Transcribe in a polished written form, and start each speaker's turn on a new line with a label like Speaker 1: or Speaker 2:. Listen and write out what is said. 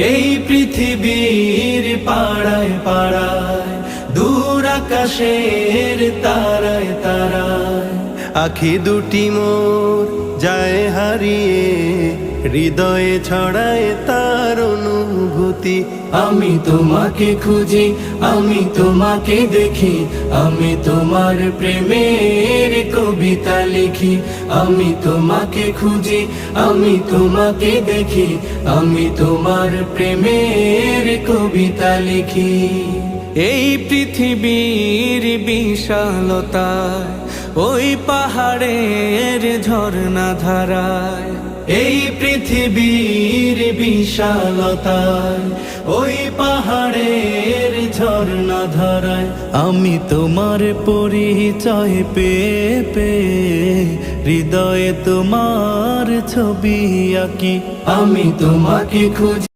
Speaker 1: এই পৃথিবীর পাড়ায় পাড়ায়, দূর আকাশের তারায় তারায়, আখি দুটি মোর যায় হারিয়ে, হৃদয়ে ছড়ায় তার অনুভূতি। আমি তোমাকে খুঁজি, আমি তোমাকে দেখি, আমি তোমার প্রেমের কবিতা লিখি। আমি তোমাকে খুঁজি, আমি তোমাকে দেখি, আমি তোমার প্রেমের কবিতা লিখি। এই পৃথিবীর বিশালতায়, ওই পাহাড়ের ঝর্ণা ধারায়, এই পৃথিবীর বিশালতায়, ওই পাহাড়ের ঝর্ণা ধারায়, আমি তোমার পরিচয় পেয়ে পেয়ে, হৃদয়ে তোমার ছবি আঁকি। আমি তোমাকে খুঁজি।